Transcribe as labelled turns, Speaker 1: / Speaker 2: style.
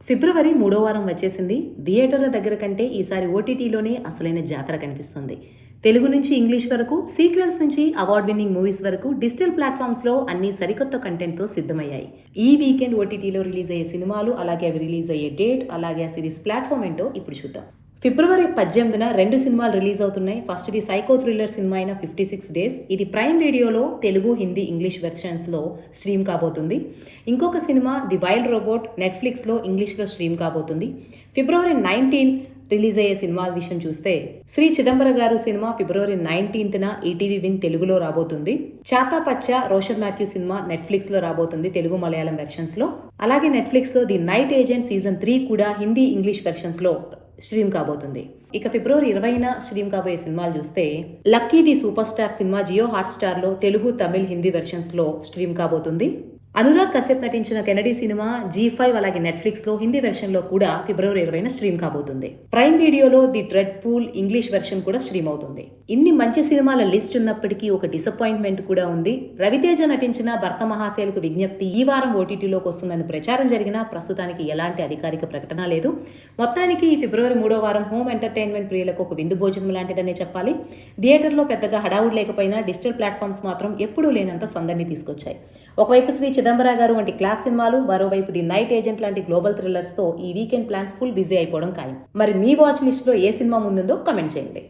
Speaker 1: ఫిబ్రవరి 3వ వారం వచ్చేసింది. థియేటర్ల దగ్గర కంటే ఈసారి ఓటీటీలోనే అసలైన జాతర కనిపిస్తుంది. తెలుగు నుంచి ఇంగ్లీష్ వరకు, సీక్వెల్స్ నుంచి అవార్డ్ విన్నింగ్ మూవీస్ వరకు డిజిటల్ ప్లాట్ఫామ్స్లో అన్ని సరికొత్త కంటెంట్తో సిద్ధమయ్యాయి. ఈ వీకెండ్ ఓటీటీలో రిలీజ్ అయ్యే సినిమాలు, అలాగే అవి రిలీజ్ అయ్యే డేట్, అలాగే ఆ సిరీస్ ప్లాట్ఫామ్ ఏంటో ఇప్పుడు చూద్దాం. ఫిబ్రవరి 18న 2 సినిమాలు రిలీజ్ అవుతున్నాయి. ఫస్ట్ది సైకో థ్రిల్లర్ సినిమా అయిన 56 డేస్. ఇది ప్రైమ్ వీడియోలో తెలుగు, హిందీ, ఇంగ్లీష్ వెర్షన్స్లో స్ట్రీమ్ కాబోతుంది. ఇంకొక సినిమా ది వైల్డ్ రోబోట్ నెట్ఫ్లిక్స్లో ఇంగ్లీష్లో స్ట్రీమ్ కాబోతుంది. ఫిబ్రవరి 19 రిలీజ్ అయ్యే సినిమాల విషయం చూస్తే శ్రీ చిదంబర గారు సినిమా ఫిబ్రవరి 19న ఈటీవీ విన్ తెలుగులో రాబోతుంది. చాతా పచ్చ రోషన్ మాథ్యూ సినిమా నెట్ఫ్లిక్స్ లో రాబోతుంది తెలుగు, మలయాళం వెర్షన్స్ లో. అలాగే నెట్ఫ్లిక్స్ లో ది నైట్ ఏజెంట్ సీజన్ 3 కూడా హిందీ, ఇంగ్లీష్ వెర్షన్స్ లో స్ట్రీమ్ కాబోతుంది. ఇక ఫిబ్రవరి 20న స్ట్రీమ్ కాబోయే సినిమాలు చూస్తే లక్కీ ది సూపర్ స్టార్ సినిమా జియో హాట్ స్టార్ లో తెలుగు, తమిళ్, హిందీ వెర్షన్స్ లో స్ట్రీమ్ కాబోతుంది. అనురాగ్ కశ్యప్ నటించిన కెనడీ సినిమా G5 అలాగే నెట్ఫ్లిక్స్ లో హిందీ వెర్షన్ లో కూడా ఫిబ్రవరి 20న స్ట్రీమ్ కాబోతుంది. ప్రైమ్ వీడియోలో the dread pool English version కూడా స్ట్రీమ్ అవుతుంది. ఇన్ని మంచి సినిమాల లిస్ట్ ఉన్నప్పటికీ ఒక డిసప్పాయింట్మెంట్ కూడా ఉంది. రవితేజ నటించిన భర్త మహాశైలకు విజ్ఞప్తి ఈ వారం ఓటీటీలోకి వస్తుందని ప్రచారం జరిగినా ప్రస్తుతానికి ఎలాంటి అధికారిక ప్రకటన లేదు. మొత్తానికి ఈ ఫిబ్రవరి 3వ వారం హోమ్ ఎంటర్టైన్మెంట్ ప్రియులకు ఒక విందు భోజనం లాంటిదనే చెప్పాలి. థియేటర్లో పెద్దగా హడావుడ్ లేకపోయినా డిజిటల్ ప్లాట్ఫామ్స్ మాత్రం ఎప్పుడూ లేనంత సందడిని తీసుకొచ్చాయి. ఒకవైపు శ్రీ చిదంబర గారు వంటి క్లాస్ సినిమాలు, మరోవైపు ది నైట్ ఏజెంట్ లాంటి గ్లోబల్ థ్రిల్లర్స్ తో ఈ వీకెండ్ ప్లాన్స్ ఫుల్ బిజీ అయిపోవడం ఖాయం. మరి మీ వాచ్ లిస్ట్ లో ఏ సినిమా ముందుందో కమెంట్ చేయండి.